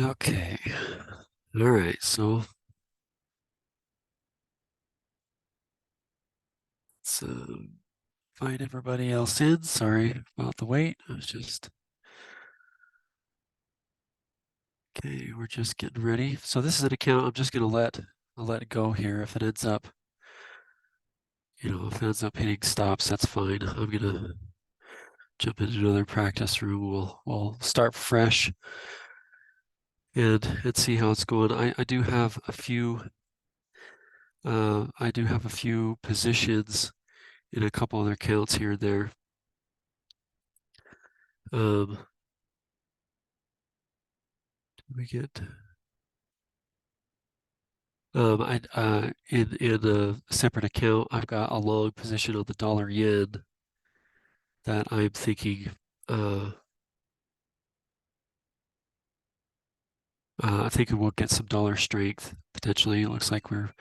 Okay. All right. So let's invite everybody else in. Sorry about the wait. I was just okay. We're just getting ready. So this is an account. I'm just gonna let it go here. If it ends up, if it ends up hitting stops, that's fine. I'm gonna jump into another practice room. We'll start fresh and see how it's going. I do have a few positions in a couple other accounts here and there. Um, we get I in a separate account, I've got a long position on the dollar yen that I'm thinking uh, I think we'll get some dollar strength potentially. It looks like we're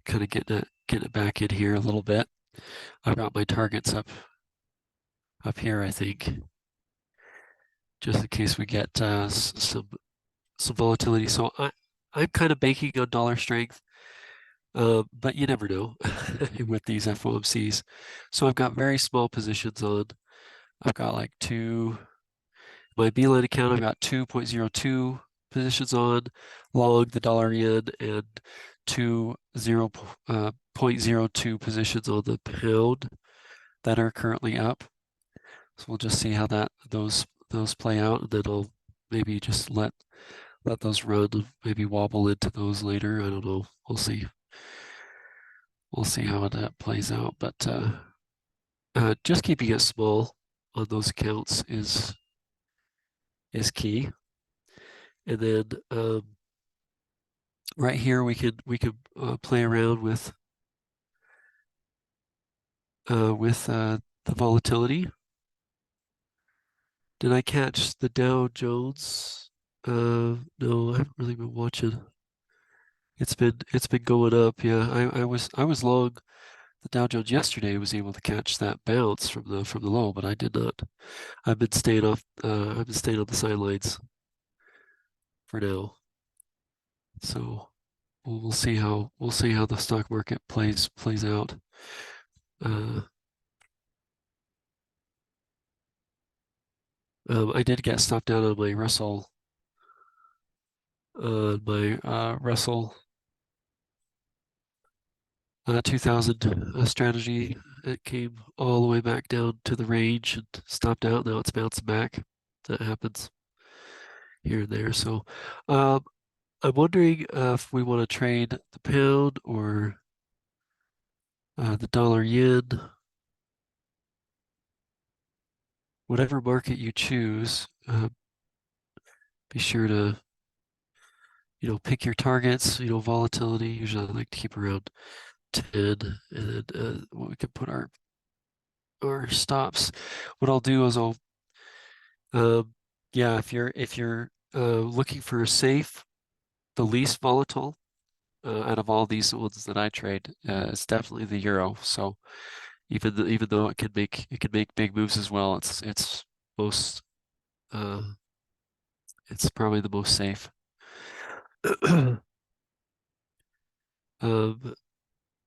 kind of getting it back in here a little bit. I've got my targets up here, I think, just in case we get some volatility. So I'm kind of banking on dollar strength. But you never know with these FOMCs. So I've got very small positions on. I've got like my Beeline account, I've got 2.02 positions on long the dollar yen and two zero point zero 0.02 positions on the pound that are currently up. So we'll just see how those play out, and then I'll maybe just let those run, maybe wobble into those later. I don't know. We'll see. We'll see how that plays out. But just keeping it small on those accounts is key. And then right here we could play around with the volatility. Did I catch the Dow Jones? No, I haven't really been watching. It's been going up. Yeah, I was long the Dow Jones yesterday. Was able to catch that bounce from the low, but I did not. I've been staying on the sidelines for now. So we'll see how the stock market plays out. Uh, I did get stopped down on my Russell 2000 strategy. It came all the way back down to the range and stopped out. Now it's bouncing back. That happens here and there. So um, I'm wondering if we want to trade the pound or the dollar yen. Whatever market you choose, be sure to pick your targets. Volatility. Usually I like to keep around 10, and then we can put our stops. What I'll do is um, yeah, if you're looking for a safe, the least volatile out of all these ones that I trade, it's definitely the euro. So even though it can make big moves as well, most uh, it's probably the most safe. Um,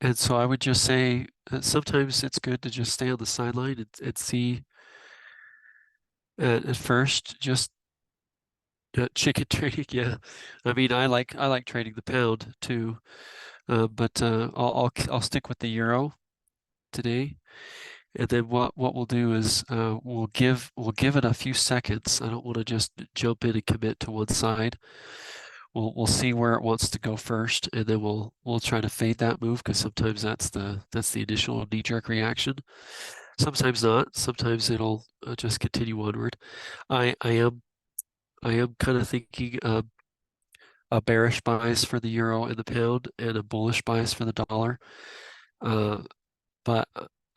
and so I would just say sometimes it's good to just stay on the sideline and see at first just chicken trading. Yeah, I mean I like trading the pound too, but I'll stick with the euro today. And then what we'll do is we'll give it a few seconds. I don't want to just jump in and commit to one side. We'll see where it wants to go first, and then we'll try to fade that move because sometimes that's the initial knee-jerk reaction. Sometimes not. Sometimes it'll just continue onward. I am kind of thinking a bearish bias for the euro and the pound and a bullish bias for the dollar. Uh, but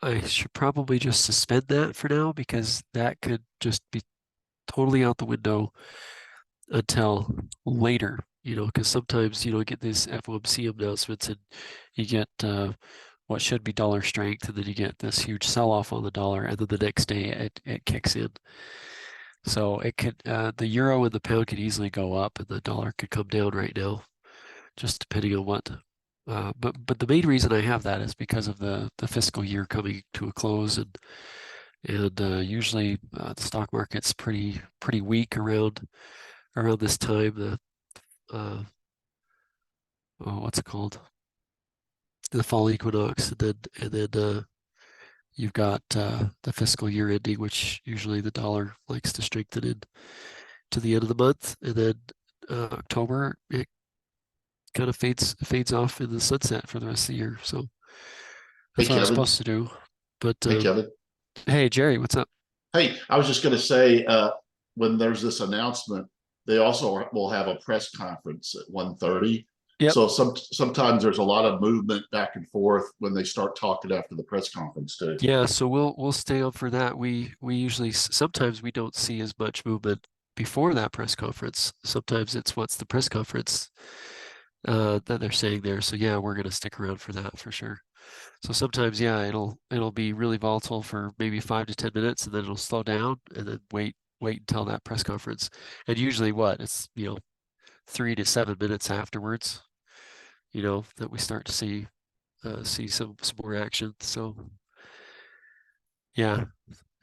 I should probably just suspend that for now because that could just be totally out the window until later, because sometimes you don't get these FOMC announcements and you get what should be dollar strength, and then you get this huge sell-off on the dollar, and then the next day it kicks in. So it could the euro and the pound could easily go up, and the dollar could come down right now, just depending on what. But the main reason I have that is because of the fiscal year coming to a close, and usually the stock market's pretty weak around this time. The what's it called? The fall equinox, and then you've got the fiscal year ending, which usually the dollar likes to strengthen in to the end of the month, and then October it kind of fades off in the sunset for the rest of the year. So Hey, that's what I was Kevin. supposed to do. But Hey, Kevin. hey, Jerry, what's up? Hey, I was just going to say, when there's this announcement, they also will have a press conference at 1:30. Yep. So sometimes there's a lot of movement back and forth when they start talking after the press conference too. Yeah, so we'll stay up for that. We usually sometimes we don't see as much movement before that press conference. Sometimes it's what's the press conference that they're saying there. So yeah, we're gonna stick around for that for sure. So sometimes yeah, it'll be really volatile for maybe 5 to 10 minutes, and then it'll slow down, and then wait until that press conference. And usually what it's 3 to 7 minutes afterwards, that we start to see some more action. So yeah.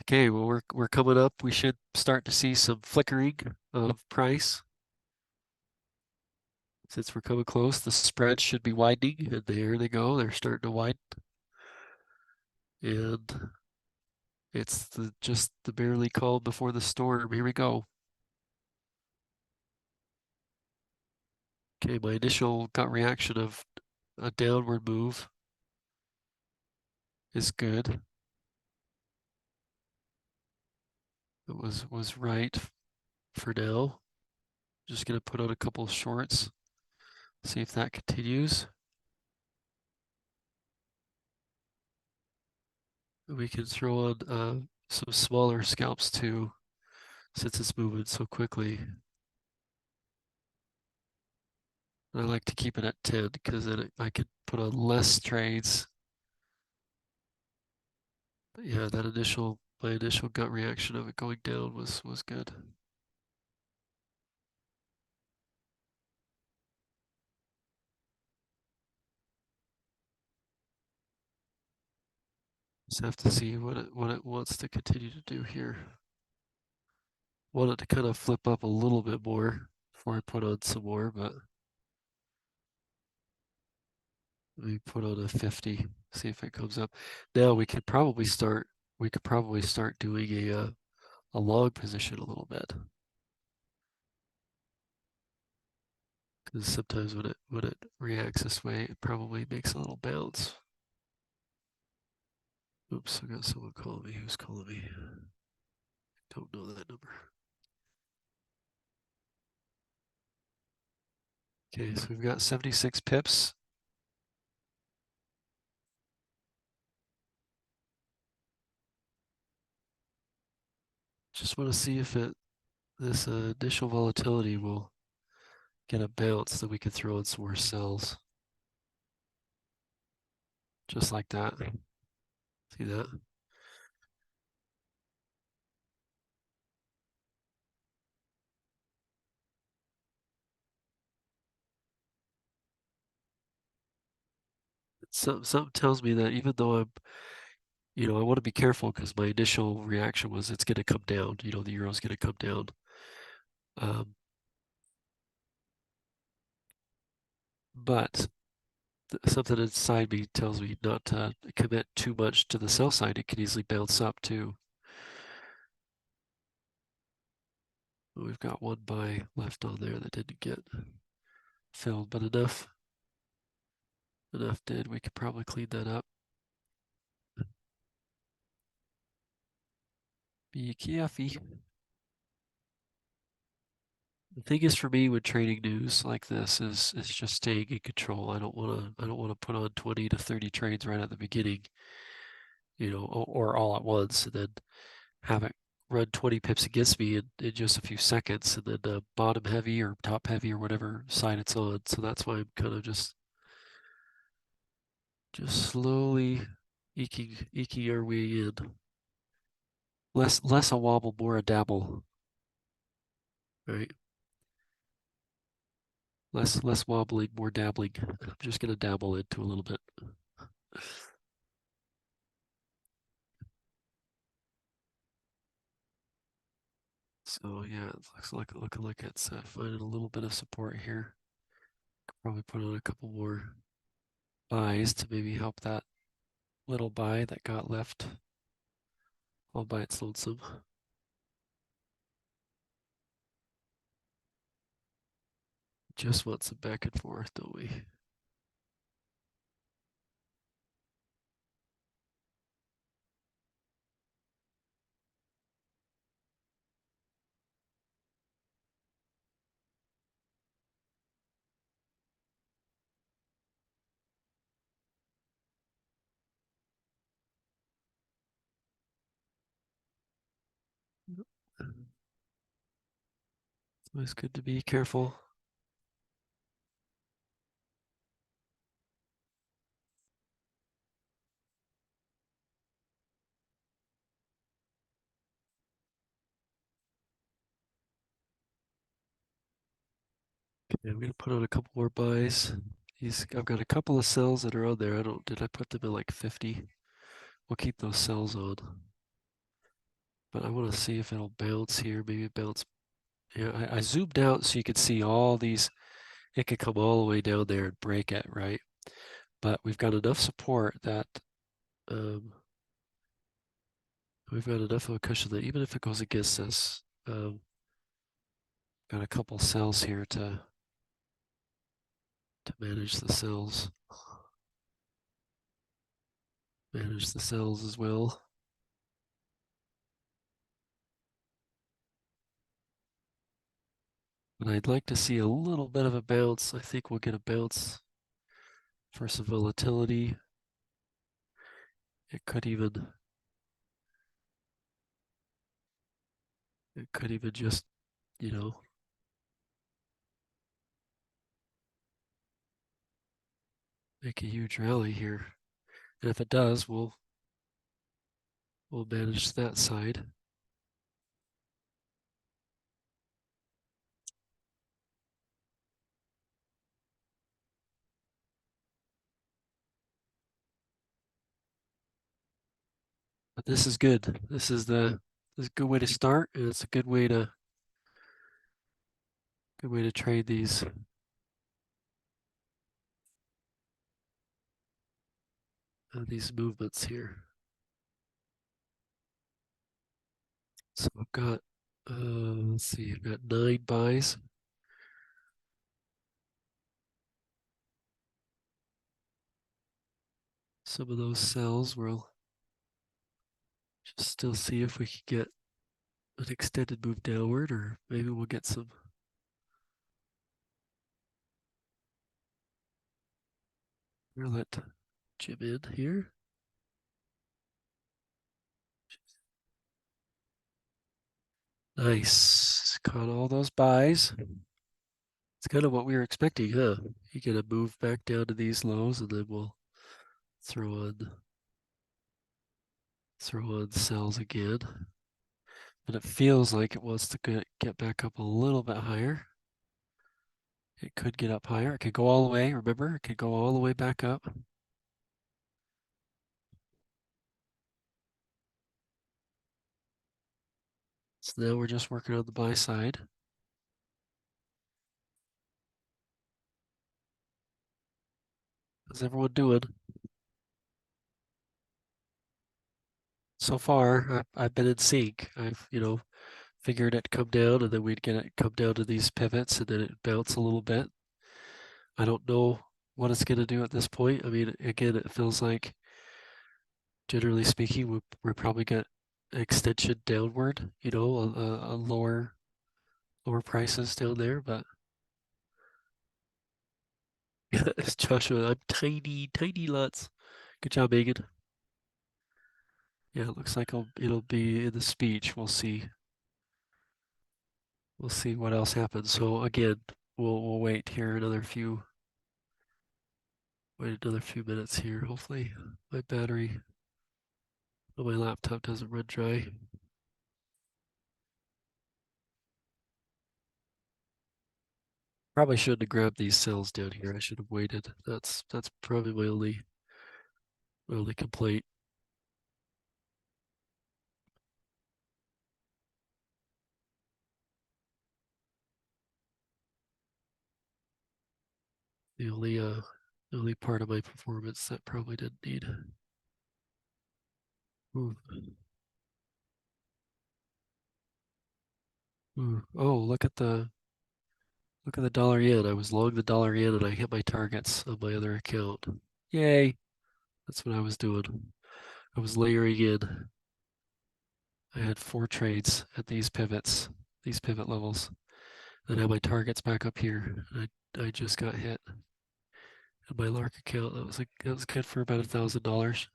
Okay, well we're coming up. We should start to see some flickering of price. Since we're coming close, the spread should be widening, and there they go. They're starting to widen, and it's just the barely calm before the storm. Here we go. Okay, my initial gut reaction of a downward move is good. It was right for now. Just gonna put on a couple of shorts, see if that continues. We can throw on some smaller scalps too, since it's moving so quickly. I like to keep it at 10 because then I could put on less trades. But yeah, my initial gut reaction of it going down was good. Just have to see what it wants to continue to do here. Want it to kind of flip up a little bit more before I put on some more, but let me put on a 50, see if it comes up. Now we could probably start doing a long position a little bit. Because sometimes when it reacts this way, it probably makes a little bounce. Oops, I got someone calling me. Who's calling me? Don't know that number. Okay, so we've got 76 pips. Just want to see if this initial volatility will get a bounce that we can throw in some more sells. Just like that. See that? Something tells me that even though I want to be careful because my initial reaction was it's going to come down. The euro's going to come down. Um, but something inside me tells me not to commit too much to the sell side. It can easily bounce up too. We've got one buy left on there that didn't get filled, but enough did. We could probably clean that up. Be careful. The thing is for me with trading news like this is just staying in control. I don't wanna put on 20 to 30 trades right at the beginning, or all at once, and then have it run 20 pips against me in just a few seconds, and then bottom heavy or top heavy or whatever side it's on. So that's why I'm kind of just slowly eking our way in. Less a wobble, more a dabble. right? Less wobbling, more dabbling. I'm just gonna dabble into a little bit. So yeah, it looks like looking like it's finding a little bit of support here. Could probably put on a couple more buys to maybe help that little buy that got left all by its lonesome. Just want some back and forth, don't we? It's always good to be careful. Okay, I'm gonna put on a couple more buys. I've got a couple of cells that are on there. Did I put them in like 50? We'll keep those cells on. But I want to see if it'll bounce here. Maybe it bounce. Yeah, I zoomed out so you could see all these. It could come all the way down there and break it, right? But we've got enough support that um, we've got enough of a cushion that even if it goes against us, got a couple cells here to manage the cells. Manage the cells as well. But I'd like to see a little bit of a bounce. I think we'll get a bounce for some volatility. It could even just, you know, make a huge rally here. And if it does, we'll manage that side. But this is good. This is a good way to start, and it's a good way to trade these movements here. So I've got let's see, I've got 9 buys. Some of those sells we'll just still see if we can get an extended move downward, or maybe we'll get some. We'll let Jim in here. Nice. Caught all those buys. It's kind of what we were expecting, huh? You get a move back down to these lows, and then we'll throw on sells again. But it feels like it wants to get back up a little bit higher. It could get up higher. It could go all the way. Remember, it could go all the way back up. So now we're just working on the buy side. How's everyone doing? So far, I've been in sync. I've, figured it come down, and then we'd get it come down to these pivots, and then it bounce a little bit. I don't know what it's going to do at this point. I mean, again, it feels like, generally speaking, we probably get an extension downward, a lower prices down there. But it's Joshua, I'm tiny lots. Good job, Megan. Yeah, it looks like it'll be in the speech. We'll see. We'll see what else happens. So again, we'll wait here wait another few minutes here. Hopefully my battery on my laptop doesn't run dry. Probably shouldn't have grabbed these cells down here. I should have waited. That's probably my only complaint. The only part of my performance that probably didn't need. Ooh. Ooh. Oh, look at the dollar yen. I was long the dollar yen and I hit my targets on my other account. Yay. That's what I was doing. I was layering in. I had 4 trades at these pivots, these pivot levels. Then I had my targets back up here. I just got hit in my Lark account. That was good for about $1,000.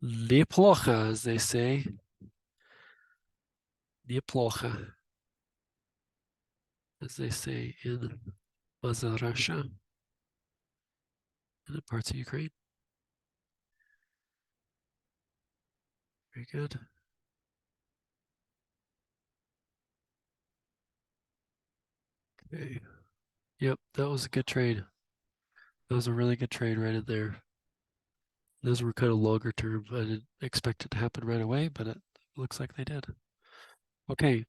Neplocha, as they say. Neplocha, as they say in Russia and in parts of Ukraine. Very good. Okay. Yep, that was a good trade. That was a really good trade right in there. Those were kind of longer term. I didn't expect it to happen right away, but it looks like they did. Okay,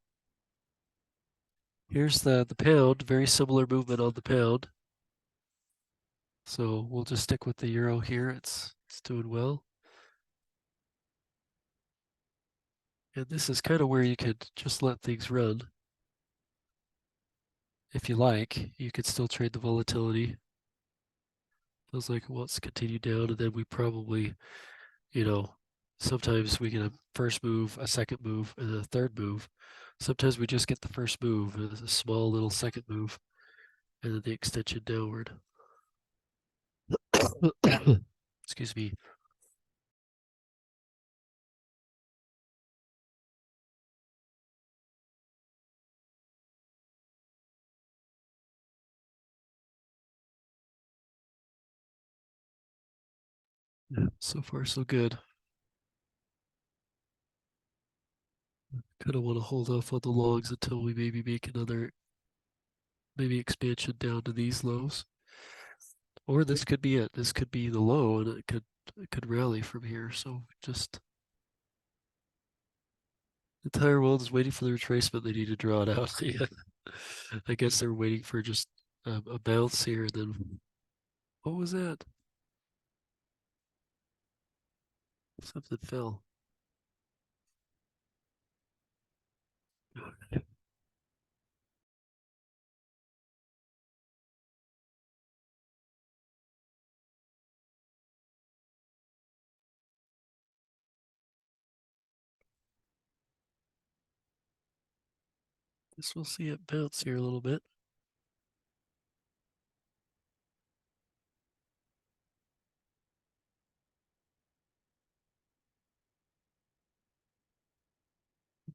here's the pound. Very similar movement on the pound. So we'll just stick with the euro here. It's doing well. And this is kind of where you could just let things run. If you like, you could still trade the volatility. Feels like it wants to continue down, and then we probably, you know, sometimes we get a first move, a second move, and a third move. Sometimes we just get the first move, and a small little second move, and then the extension downward. Excuse me. Yeah, so far so good. Kind of want to hold off on the longs until we maybe make another maybe expansion down to these lows. Or this could be it. This could be the low and it could rally from here. So just the entire world is waiting for the retracement. They need to draw it out. Yeah. I guess they're waiting for just a bounce here. And then what was that? Something fell. Guess we'll see it bounce here a little bit.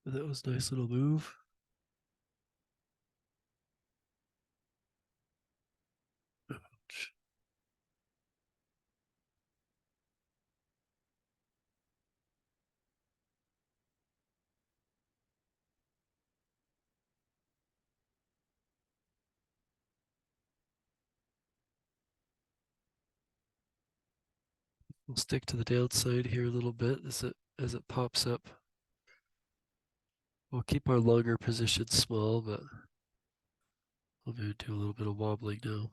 But that was a nice little move. Ouch. We'll stick to the downside here a little bit as it pops up. We'll keep our longer position small, but we'll maybe do a little bit of wobbling now.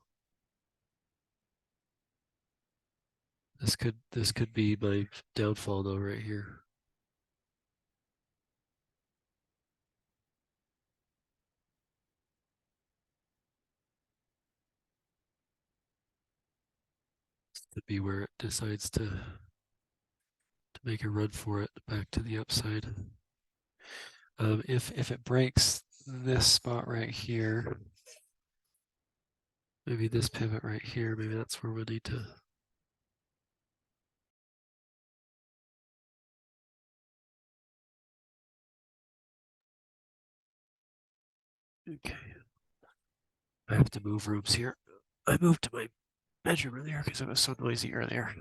This could be my downfall though right here. This could be where it decides to make a run for it back to the upside. If it breaks this spot right here, maybe this pivot right here, maybe that's where we need to. Okay. I have to move rooms here. I moved to my bedroom earlier because it was so noisy earlier.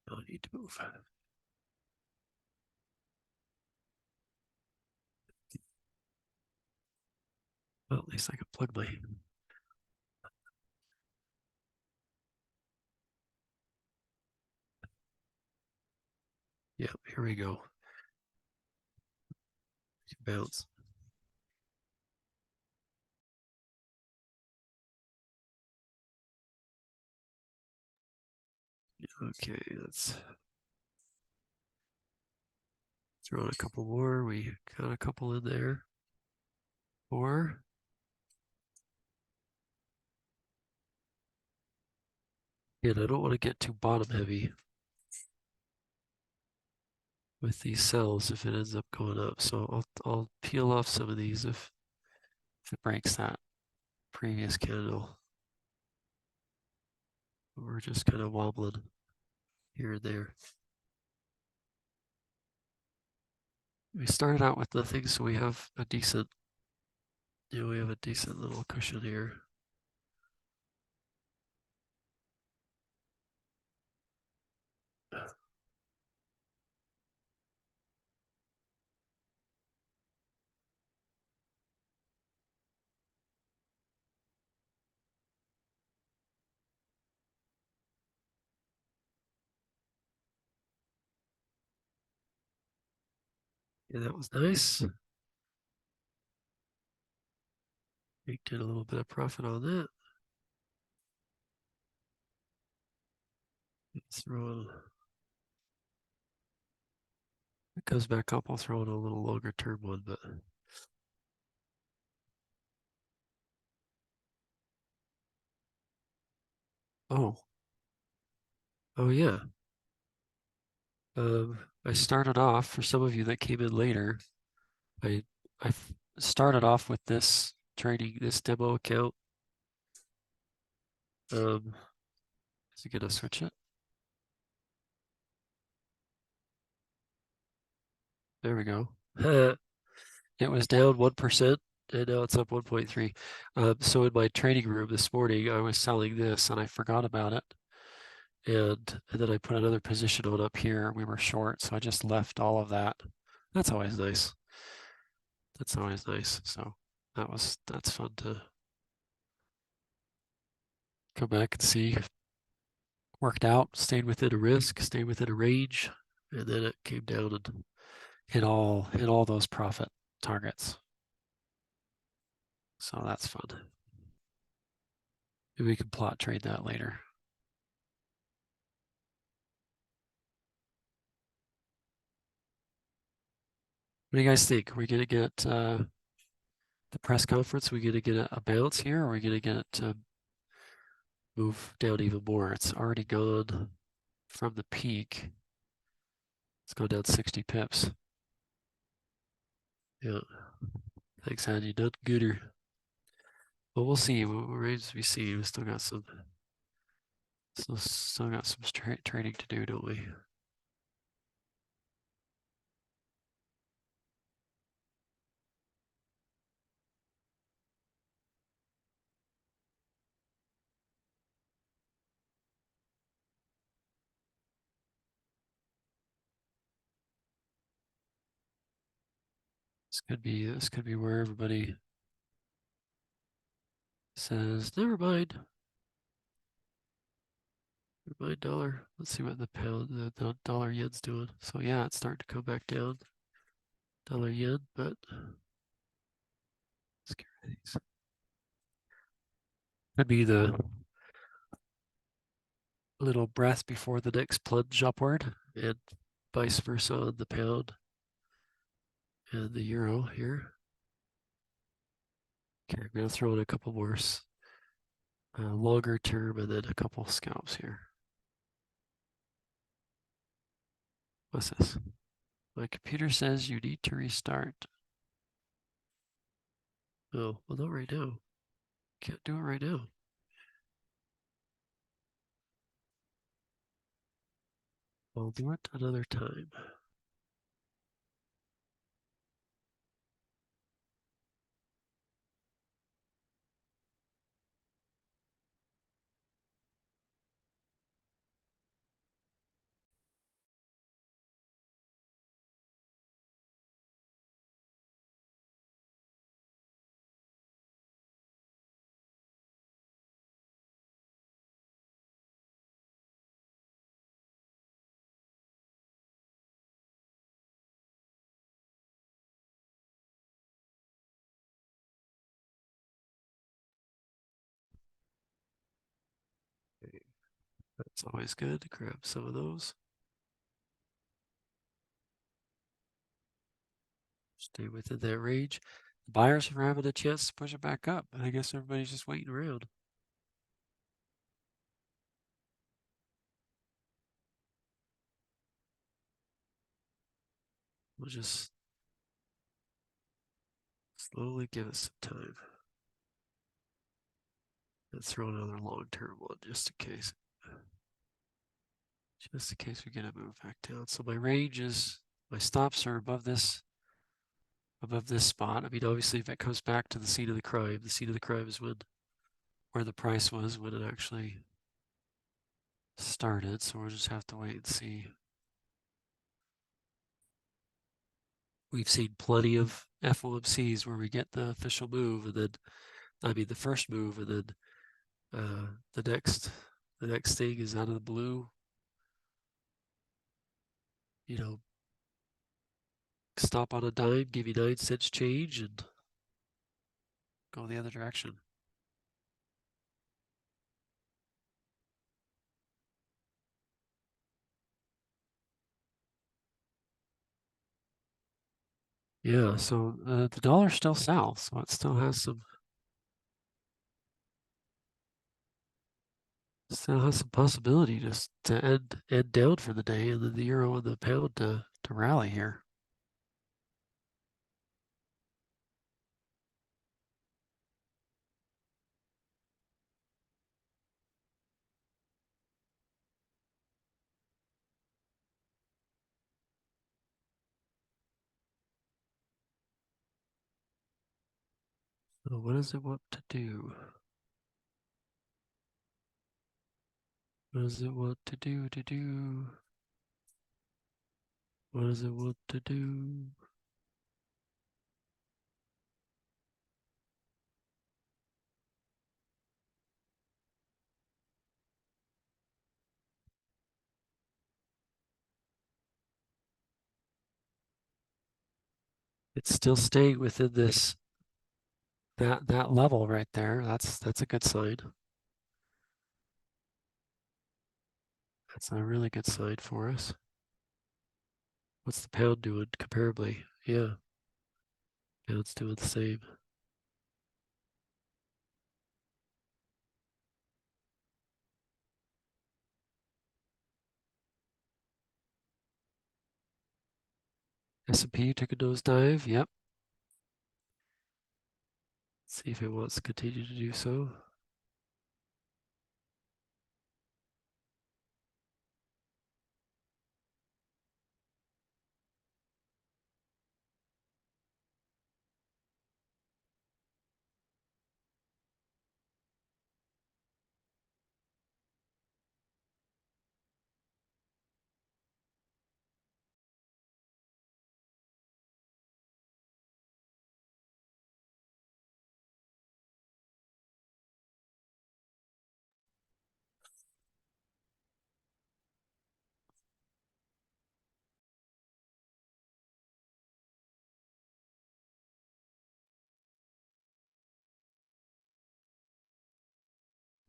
I need to move. Well, at least I can plug my. Yeah, here we go. Bounce. Okay, let's throw in a couple more. We got a couple in there. Four. And I don't want to get too bottom heavy with these cells if it ends up going up. So I'll peel off some of these if it breaks that previous candle. We're just kind of wobbling here and there. We started out with nothing, so we have a decent, we have a decent little cushion here. Yeah, that was nice. We did a little bit of profit on that. Let's throw in, it goes back up, I'll throw in a little longer term one, but oh, oh yeah. I started off, for some of you that came in later, I I started off with this trading, this demo account. Is it gonna switch it? There we go. It was down 1% and now it's up 1.3. So in my trading room this morning, I was selling this and I forgot about it. And then I put another position on up here. We were short, so I just left all of that. That's always nice. That's always nice. So that's fun to come back and see. Worked out, stayed within a risk, stayed within a range, and then it came down and hit all those profit targets. So that's fun. Maybe we can plot trade that later. What do you guys think? Are we gonna get the press conference? Are we gonna get a bounce here, or are we gonna get it to move down even more? It's already gone from the peak. It's gone down 60 pips. Yeah. Thanks, Andy. Done gooder. But we'll see. What remains to be seen. We still got some trading to do, don't we? This could be where everybody says, never mind. Never mind dollar. Let's see what the pound, the dollar yen's doing. So yeah, it's starting to come back down. Dollar yen, but securities. Could be the little breath before the next plunge upward, and vice versa on the pound and the euro here. Okay, I'm gonna throw in a couple more longer term and then a couple scalps here. What's this? My computer says you need to restart. Oh, well, not right now. Can't do it right now. I'll do it another time. It's always good to grab some of those. Stay within that range. The buyers are having a chance to push it back up. I guess everybody's just waiting around. We'll just slowly give it some time. And throw another long-term one just in case. Just in case we get a move back down. So my range is, my stops are above this spot. I mean, obviously, if it comes back to the scene of the crime is when where the price was when it actually started. So we'll just have to wait and see. We've seen plenty of FOMCs where we get the official move, and then the first move, and then the next thing is out of the blue. You know, stop on a dime, give you 9 cents change, and go the other direction. Yeah, so the dollar's still south, so it still has some possibility to end down for the day, and then the euro and the pound to rally here. So what does it want to do? What does it want to do to do? What does it want to do? It's still staying within this that level right there. That's a good sign. That's a really good sign for us. What's the pound doing comparably? Yeah, pound's doing the same. S&P took a nosedive. Yep. Let's see if it wants to continue to do so.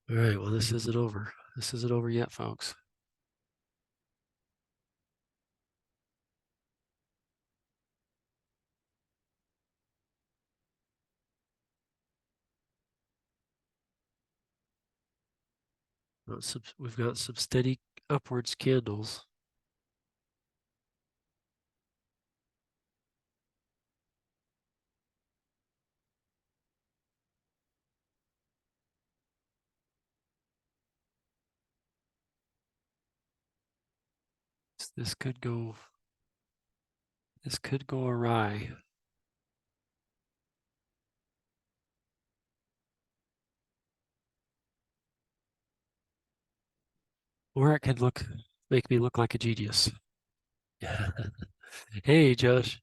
All right, well, this isn't over. This isn't over yet, folks. We've got some steady upwards candles. This could go awry. Or it could make me look like a genius. Hey, Josh.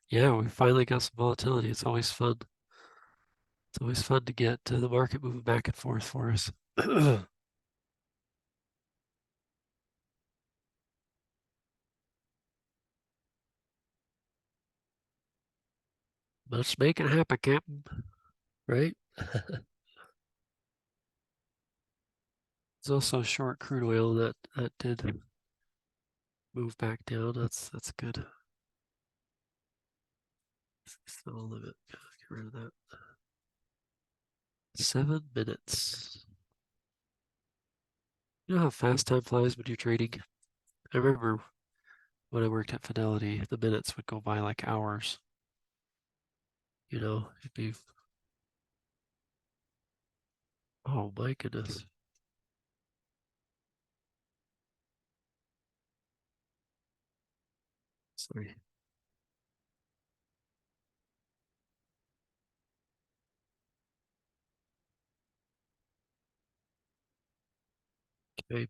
Yeah, we finally got some volatility. It's always fun. It's always fun to get the market moving back and forth for us. Let's make it happen, Captain. Right? There's also short crude oil that did move back down. That's good. Sell limit. Get rid of that. 7 minutes. You know how fast time flies when you're trading? I remember when I worked at Fidelity, the minutes would go by like hours. You know, it'd be, oh my goodness. Sorry. Okay.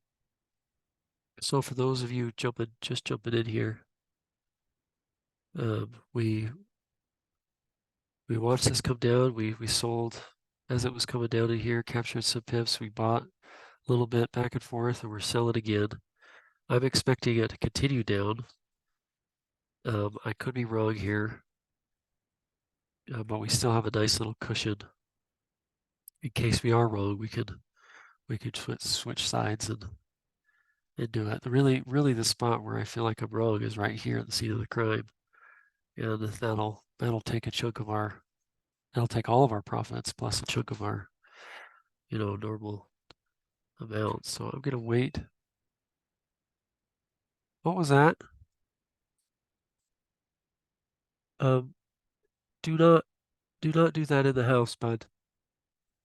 So for those of you just jumping in here, we watched this come down. We sold as it was coming down in here, captured some pips. We bought a little bit back and forth, and we're selling again. I'm expecting it to continue down. I could be wrong here, but we still have a nice little cushion in case we are wrong. We could switch sides and do it. Really, the spot where I feel like I'm wrong is right here at the scene of the crime, and that'll take a chunk of our that'll take all of our profits plus a chunk of our normal amount. So I'm gonna wait. What was that? Um, do not do that in the house, bud.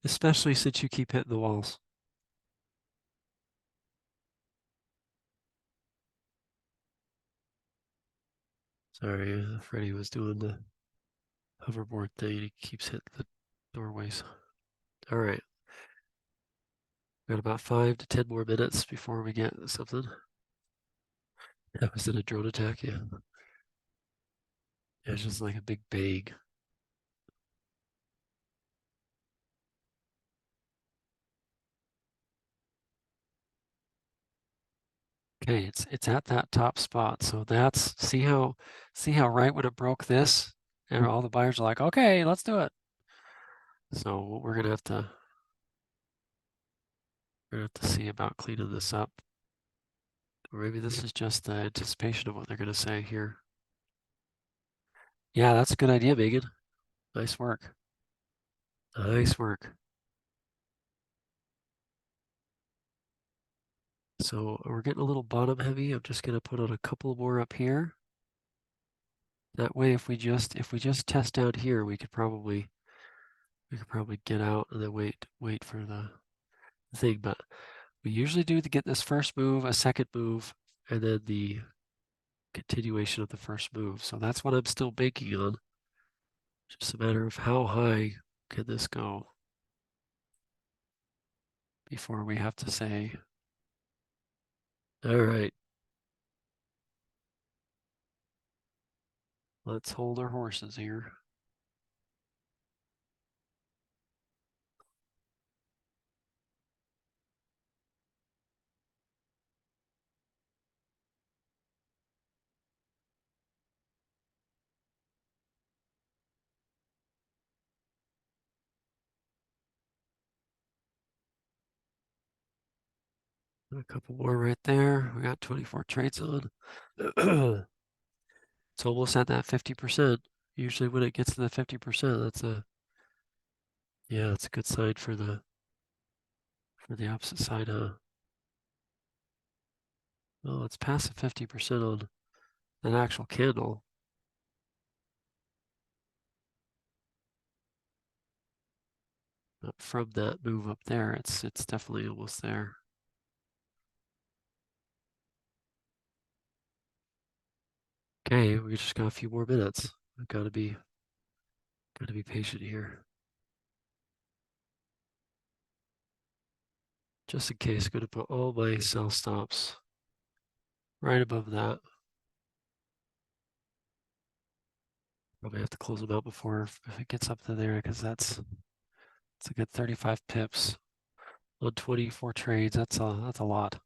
Especially since you keep hitting the walls. Sorry, Freddie was doing the hoverboard thing. He keeps hitting the doorways. All right. Got about 5 to 10 more minutes before we get something. That was in a drone attack, yeah. It's just like a big bang. Okay, it's at that top spot. So that's see how right when it broke this, and all the buyers are like, okay, let's do it. So we're gonna have to see about cleaning this up. Or maybe this is just the anticipation of what they're gonna say here. Yeah, that's a good idea, Megan. Nice work. Nice work. So we're getting a little bottom heavy. I'm just gonna put on a couple more up here. That way, if we just test out here, we could probably get out and then wait for the thing. But we usually do to get this first move, a second move, and then the continuation of the first move. So that's what I'm still banking on. Just a matter of how high can this go before we have to say, all right, let's hold our horses here. A couple more right there. We got 24 trades on. It's almost at that 50%. Usually when it gets to the 50%, that's a good sign for the opposite side, huh? Well, it's past the 50% on an actual candle. But from that move up there, it's definitely almost there. Okay, we just got a few more minutes. I've gotta be patient here. Just in case, I'm gonna put all my sell stops right above that. Probably have to close them out before if it gets up to there, because it's a good 35 pips on 24 trades. That's a lot.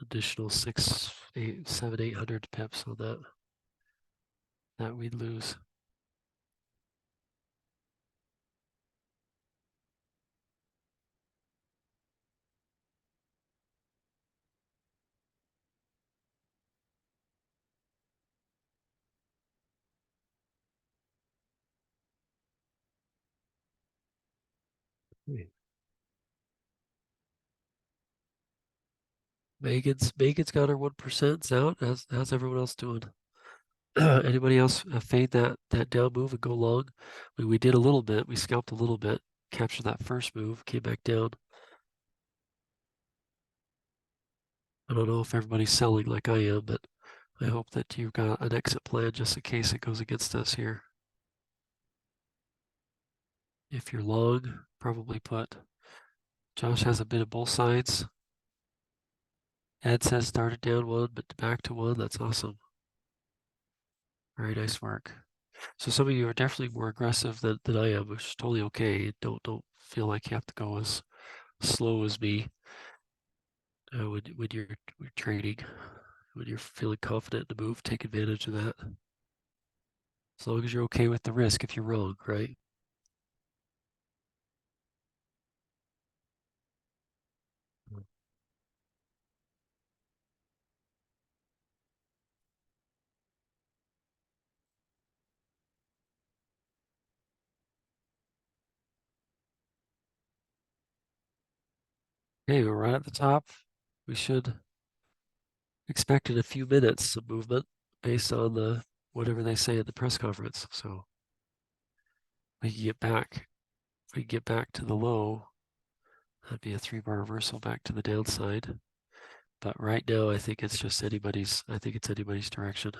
Additional 6, 8, 7, 800 pips on that we'd lose. Megan's got her 1% out. How's everyone else doing? Anybody else fade that down move and go long? We did a little bit. We scalped a little bit, captured that first move, came back down. I don't know if everybody's selling like I am, but I hope that you've got an exit plan just in case it goes against us here. If you're long, probably put. Josh has a bit of both sides. Ed says started down one, but back to one. That's awesome. Very nice work. So some of you are definitely more aggressive than I am, which is totally okay. Don't feel like you have to go as slow as me when you're trading. When you're feeling confident in the move, take advantage of that. As long as you're okay with the risk if you're wrong, right? Okay, we're right at the top. We should expect in a few minutes some movement based on the whatever they say at the press conference. So we can get back. If we get back to the low, that'd be a 3-bar reversal back to the downside. But right now, I think it's just anybody's. I think it's anybody's direction.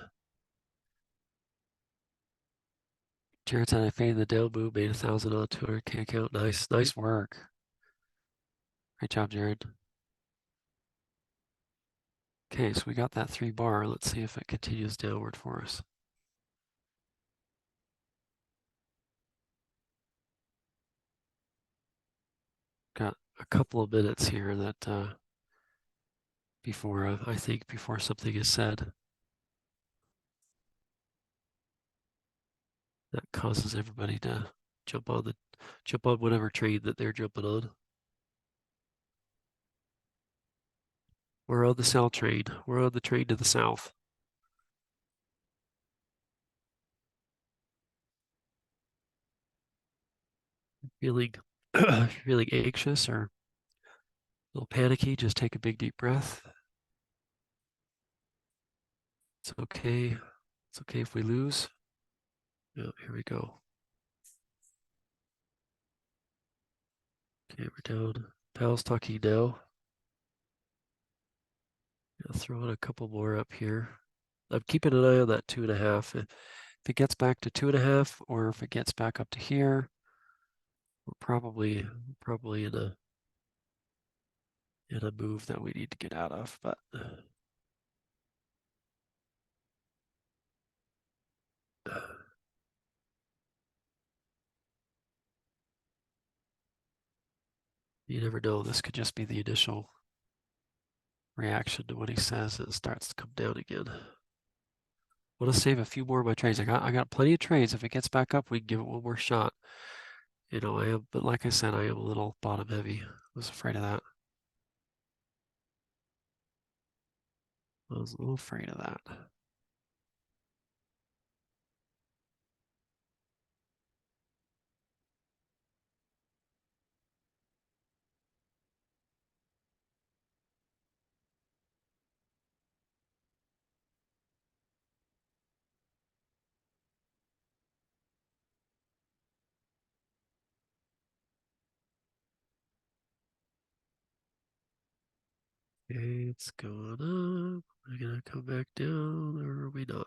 Jared said I faded the down move, made 1,000 on 200K account. Nice work. Great job, Jared. Okay, so we got that 3-bar. Let's see if it continues downward for us. Got a couple of minutes here that before I think before something is said that causes everybody to jump on whatever train that they're jumping on. We're on the sell train. We're on the train to the south. Feeling feeling anxious or a little panicky, just take a big deep breath. It's okay. It's okay if we lose. Yeah, here we go. Okay, we're down. Pal's talking now. I'll throw in a couple more up here. I'm keeping an eye on that 2.5. If it gets back to 2.5, or if it gets back up to here, we're probably in a move that we need to get out of. But you never know. This could just be the initial reaction to what he says, and it starts to come down again. I want to save a few more of my trades. I got plenty of trades. If it gets back up, we can give it one more shot. You know, I am, but like I said, I am a little bottom heavy. I was afraid of that. I was a little afraid of that. Okay, it's going up. We're gonna come back down, or are we not?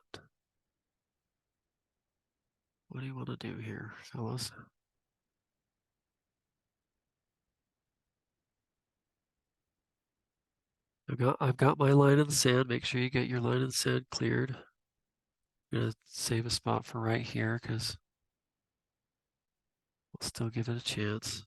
What do you want to do here, fellas? I've got my line in the sand. Make sure you get your line in the sand cleared. I'm gonna save a spot for right here because we'll still give it a chance.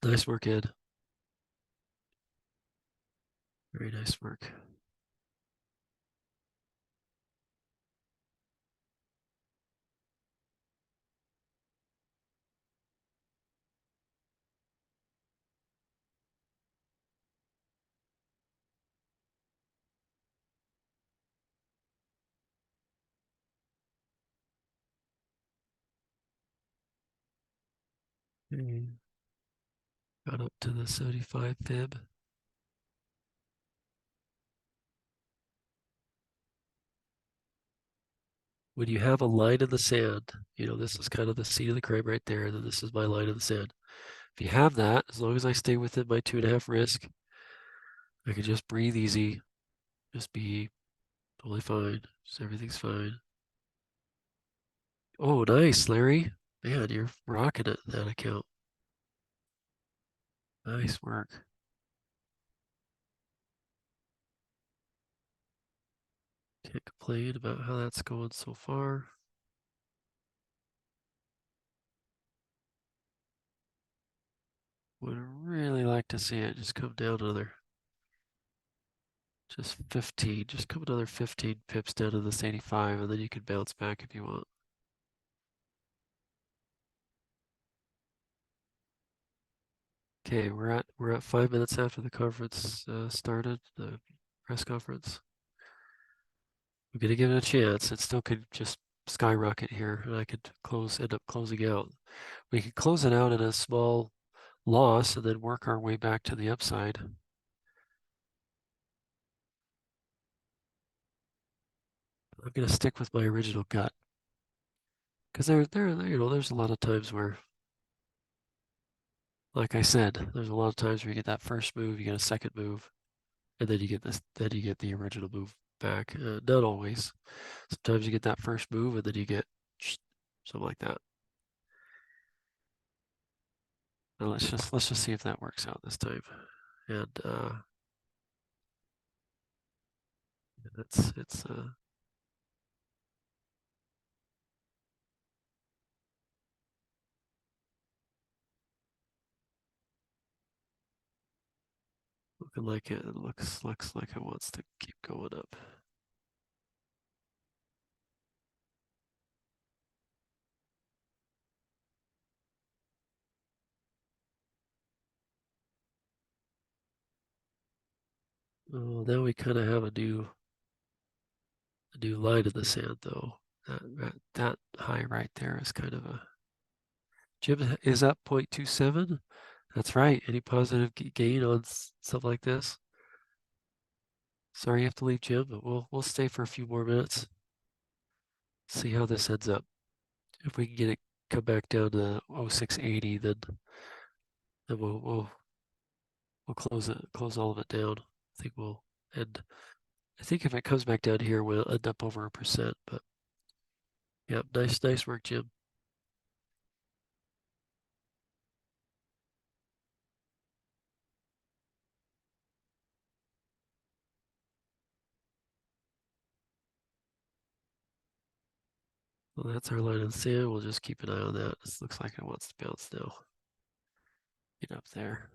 Nice work, Ed. Very nice work. Okay. Got up to the 75 fib. When you have a line in the sand, this is kind of the seat of the crane right there, and then this is my line in the sand. If you have that, as long as I stay within my 2.5 risk, I can just breathe easy, just be totally fine. Just everything's fine. Oh, nice, Larry. Man, you're rocking it, that account. Nice work. Can't complain about how that's going so far. Would really like to see it just come down another, just 15, just come another 15 pips down to this 85, and then you can bounce back if you want. Okay, we're at 5 minutes after the conference started, the press conference. I'm gonna give it a chance. It still could just skyrocket here, and I could end up closing out. We could close it out at a small loss and then work our way back to the upside. I'm gonna stick with my original gut because there's a lot of times where, like I said, there's a lot of times where you get that first move, you get a second move, and then you get the original move back. Not always. Sometimes you get that first move and then you get something like that. Now let's just see if that works out this time. And it's looking like it looks like it wants to keep going up. Oh, now we kind of have a new line in the sand though. That high right there is kind of a. Jim is up 0.27. That's right. Any positive gain on stuff like this? Sorry you have to leave, Jim, but we'll stay for a few more minutes. See how this ends up. If we can get it come back down to 0680, then we'll close all of it down. I think we'll end. I think if it comes back down here, we'll end up over 1%. But yeah, nice work, Jim. Well, that's our line in the sand. We'll just keep an eye on that. This looks like it wants to bounce now. Get up there.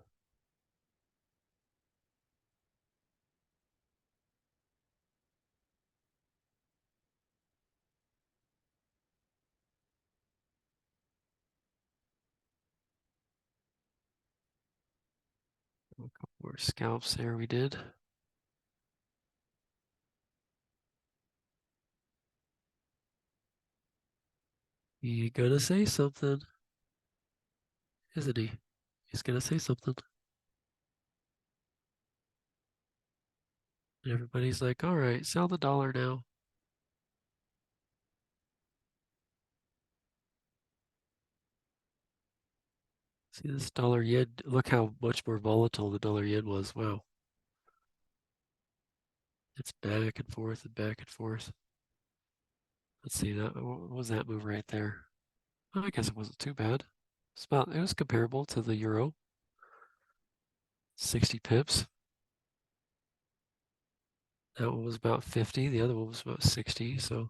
A couple more scalps there we did. He gonna say something, isn't he? He's gonna say something. And everybody's like, all right, sell the dollar now. See this dollar yen, look how much more volatile the dollar yen was. Wow. It's back and forth and back and forth. Let's see that. What was that move right there? Oh, I guess it wasn't too bad. It was comparable to the euro. 60 pips. That one was about 50. The other one was about 60. So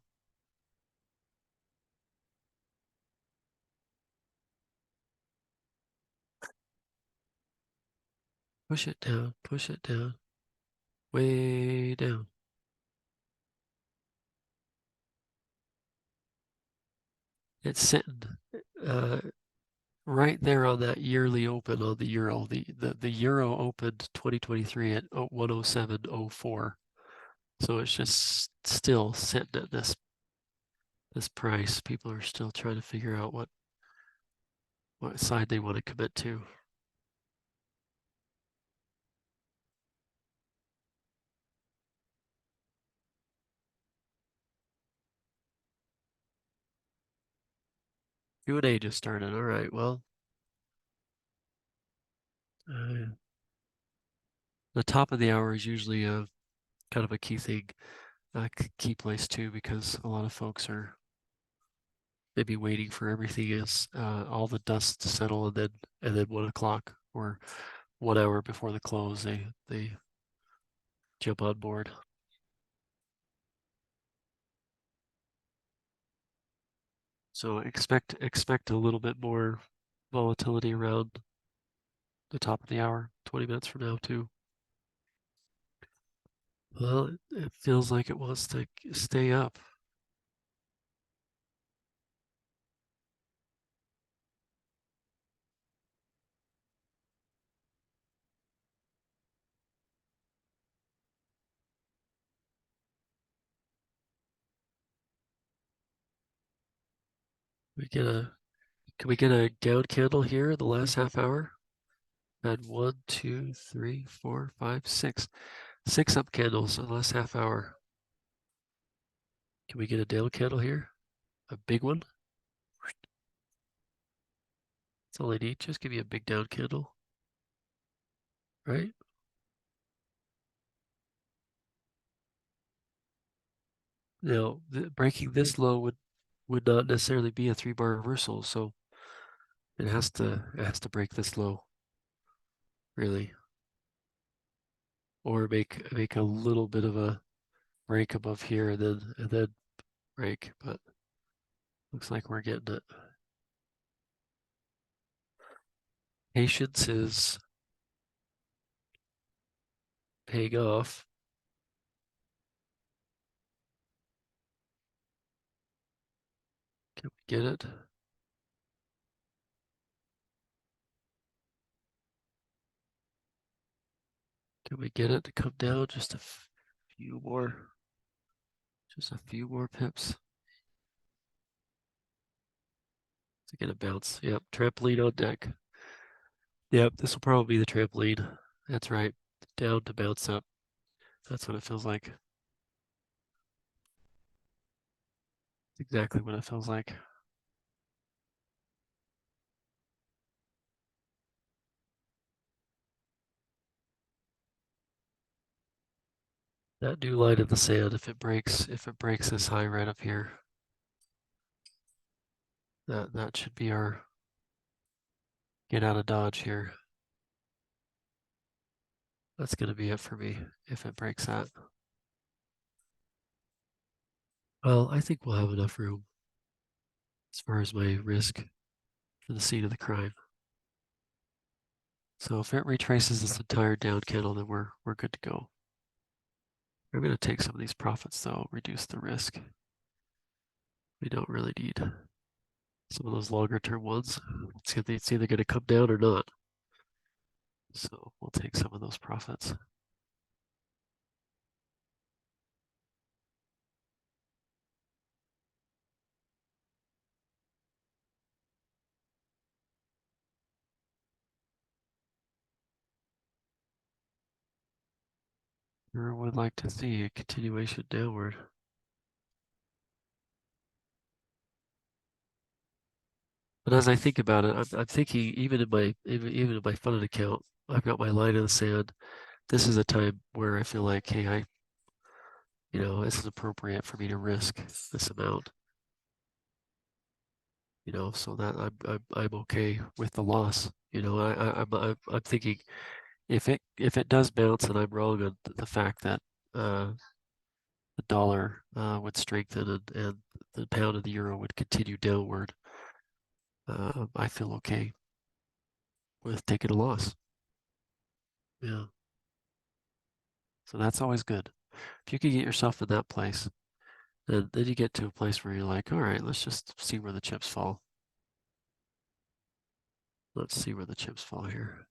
push it down, way down. It's sitting right there on that yearly open on the euro. The euro opened 2023 at 107.04. So it's just still sitting at this price. People are still trying to figure out what side they want to commit to. Q&A just started. All right, well, the top of the hour is usually a kind of a key thing, key place too, because a lot of folks are maybe waiting for everything is all the dust to settle, and then 1 o'clock or 1 hour before the close, they jump on board. So expect a little bit more volatility around the top of the hour, 20 minutes from now too. Well, it feels like it wants to stay up. We get a Can we get a down candle here the last half hour? Had 1, 2, 3, 4, 5, 6. 6 up candles in the last half hour. Can we get a down candle here? A big one? That's all I need. Just give me a big down candle. Right? Now, breaking this low would not necessarily be a 3-bar reversal, so it has to break this low, really. Or make a little bit of a break above here and then break, but looks like we're getting it. Patience is paying off. Can we get it? Can we get it to come down just a few more, just a few more pips to get a bounce? Yep, trampoline on deck. Yep, this will probably be the trampoline. That's right. Down to bounce up. That's what it feels like. It's exactly what it feels like. That new line in the sand, if it breaks this high right up here, that should be our get out of Dodge here. That's gonna be it for me if it breaks that. Well, I think we'll have enough room as far as my risk for the scene of the crime. So if it retraces this entire down candle, then we're good to go. We're going to take some of these profits though, reduce the risk. We don't really need some of those longer term ones. It's either going to come down or not. So we'll take some of those profits. Sure would like to see a continuation downward. But as I think about it, I'm thinking even in my funded account, I've got my line in the sand. This is a time where I feel like, hey, this is appropriate for me to risk this amount. So that I'm okay with the loss. I'm thinking if it does bounce and I'm wrong on the fact that the dollar would strengthen and the pound and the euro would continue downward, I feel okay with taking a loss. Yeah. So that's always good. If you can get yourself in that place, then you get to a place where you're like, all right, let's just see where the chips fall. Let's see where the chips fall here.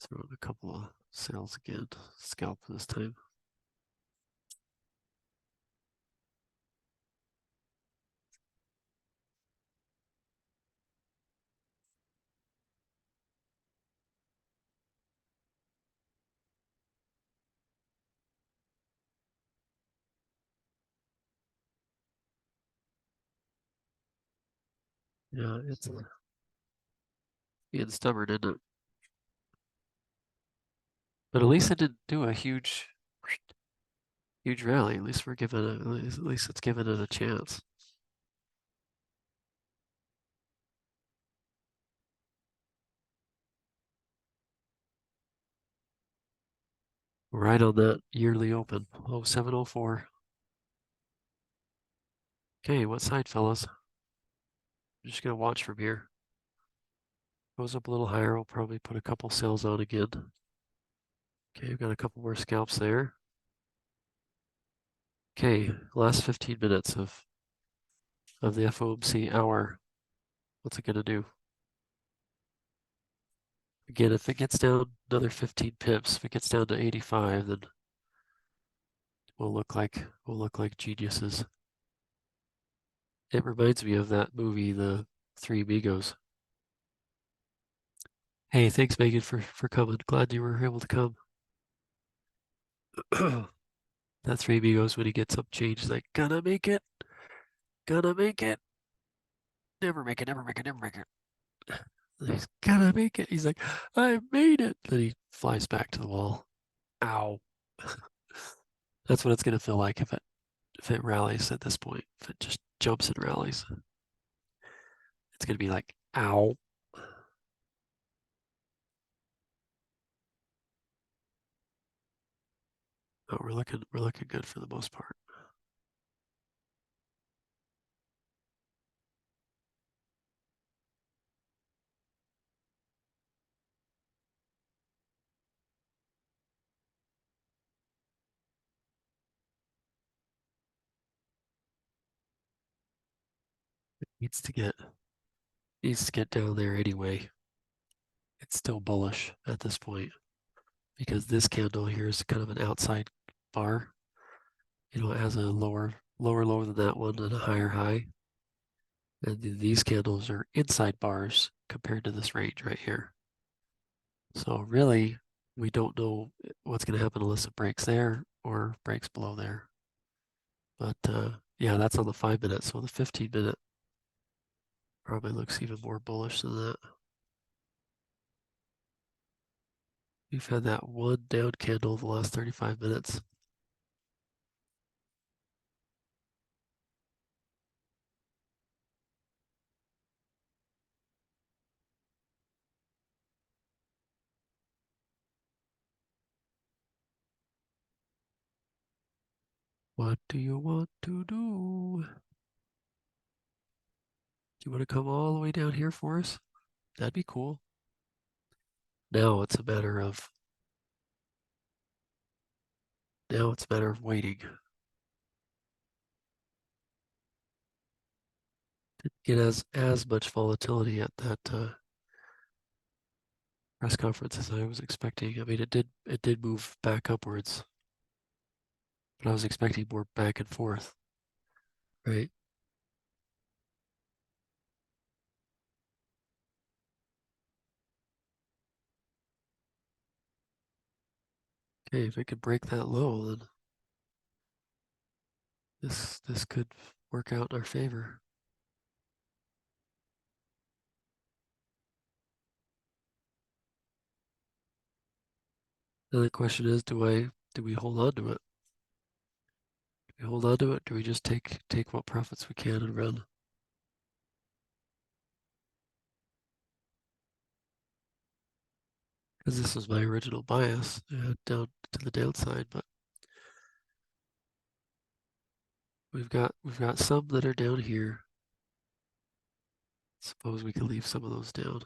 Throw in a couple of sales again. Scalp this time. Yeah, it's being stubborn, isn't it? But at least it didn't do a huge rally. At least we're giving it, at least it's giving it a chance. Right on that yearly open. Oh, 704. Okay, what side, fellas? I'm just gonna watch from here. Goes up a little higher, we'll probably put a couple sales on again. Okay, we've got a couple more scalps there. Okay, last 15 minutes of the FOMC hour. What's it gonna do? Again, if it gets down another 15 pips, if it gets down to 85, then we'll look like geniuses. It reminds me of that movie, The Three Amigos. Hey, thanks Megan for coming. Glad you were able to come. That Three Amigos when he gets up changed, like gonna make it, never make it, never make it, never make it. He's gonna make it. He's like, I made it. Then he flies back to the wall. Ow. That's what it's gonna feel like if it rallies at this point. If it just jumps and rallies, it's gonna be like, ow. Oh, we're looking good for the most part. Needs to get down there anyway. It's still bullish at this point because this candle here is kind of an outside bar. You know, it has a lower low than that one and a higher high. And these candles are inside bars compared to this range right here. So really, we don't know what's going to happen unless it breaks there or breaks below there. But yeah, that's on the 5 minute. So the 15 minute probably looks even more bullish than that. We've had that one down candle the last 35 minutes. What do you want to do? Do you want to come all the way down here for us? That'd be cool. Now it's a matter of waiting. Didn't get as much volatility at that press conference as I was expecting. I mean, it did move back upwards, but I was expecting more back and forth, right? Okay, if it could break that low, then this could work out in our favor. The other question is, do we hold on to it? Do we hold on to it? Do we just take what profits we can and run? Because this was my original bias down to the downside, but we've got some that are down here. Suppose we could leave some of those down.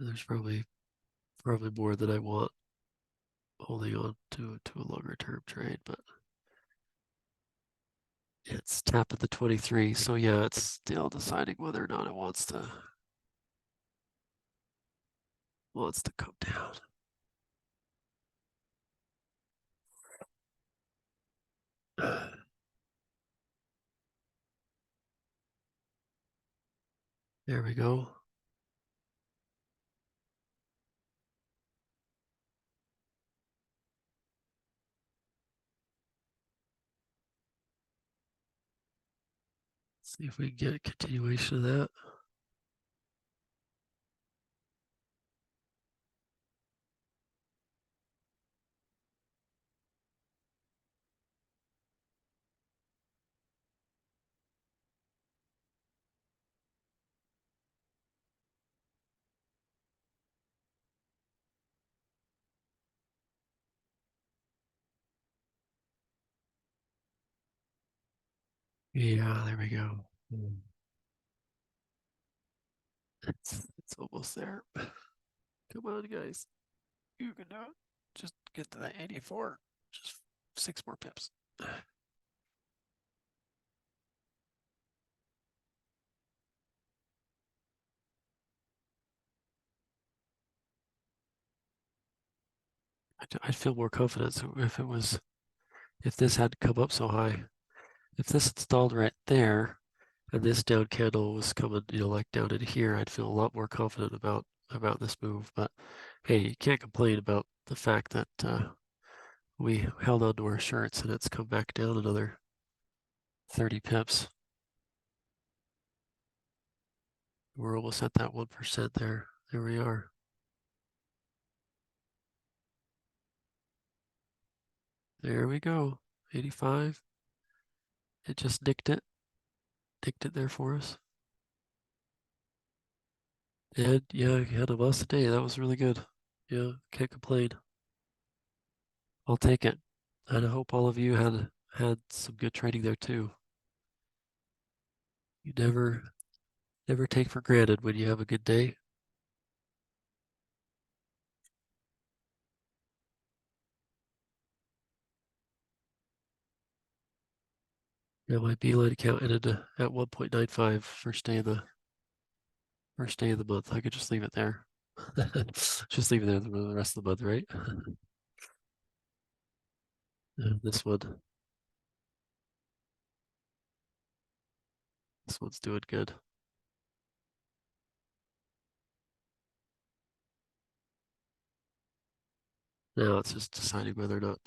There's probably more than I want holding on to a longer term trade, but it's tap at the 23. So yeah, it's still deciding whether or not it wants to come down. There we go. See if we can get a continuation of that. Yeah, there we go. It's almost there. Come on, guys. You can do it. Just get to that 84. Just 6 more pips. I'd feel more confident if this had come up so high. If this installed right there and this down candle was coming, like down in here, I'd feel a lot more confident about this move. But hey, you can't complain about the fact that we held on to our shirts and it's come back down another 30 pips. We're almost at that 1% there. There we are. There we go. 85. It just nicked it there for us. And yeah, you had a bust day. That was really good. Yeah, can't complain. I'll take it. And I hope all of you had some good trading there too. You never take for granted when you have a good day. Yeah, my Beeline account ended at 1.95 first day of the month. I could just leave it there. Just leave it there for the rest of the month, right? And this one's doing good. Now it's just deciding whether or not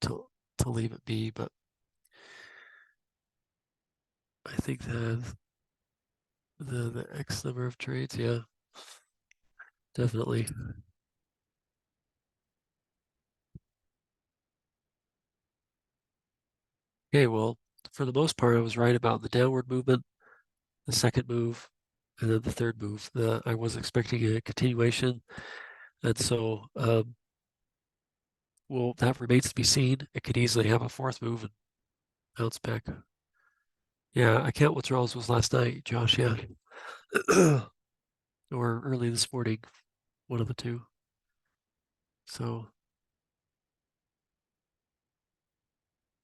to leave it be, but I think the X number of trades, yeah, definitely. Okay, well, for the most part, I was right about the downward movement, the second move, and then the third move. I was expecting a continuation, and so well, that remains to be seen. It could easily have a fourth move and bounce back. Yeah, account withdrawals was last night, Josh. Yeah, or early this morning, one of the two. So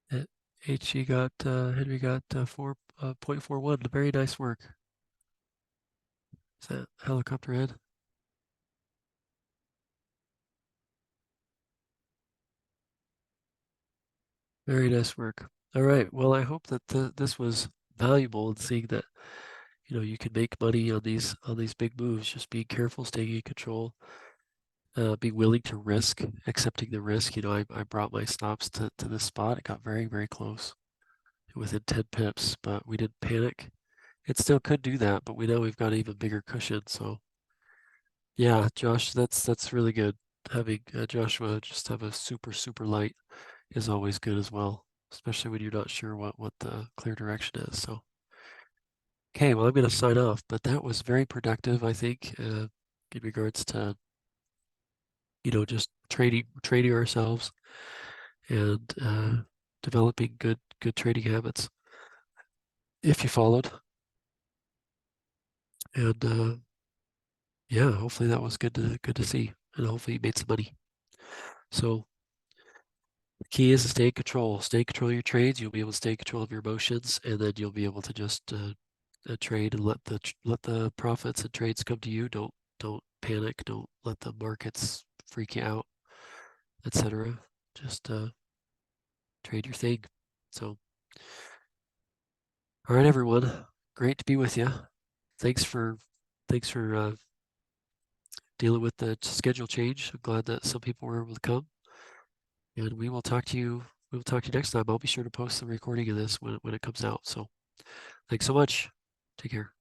Henry got 4.41. Very nice work. Is that helicopter head? Very nice work. All right. Well, I hope that this was valuable in seeing that you can make money on these big moves. Just being careful, staying in control, be willing to risk, accepting the risk. I brought my stops to this spot. It got very, very close, within 10 pips, but we didn't panic. It still could do that, but we know we've got an even bigger cushion. So yeah, Josh, that's really good. Having Joshua just have a super light is always good as well, especially when you're not sure what the clear direction is. So okay, well, I'm going to sign off, but that was very productive, I think, in regards to just trading ourselves and developing good trading habits if you followed. And yeah, hopefully that was good to see, and hopefully you made some money. So the key is to stay in control. Stay in control of your trades. You'll be able to stay in control of your emotions, and then you'll be able to just trade and let the profits and trades come to you. Don't panic. Don't let the markets freak you out, etc. Just trade your thing. So, all right, everyone. Great to be with you. Thanks for dealing with the schedule change. I'm glad that some people were able to come, and we will talk to you. We will talk to you next time. I'll be sure to post the recording of this when it comes out. So Thanks so much. Take care.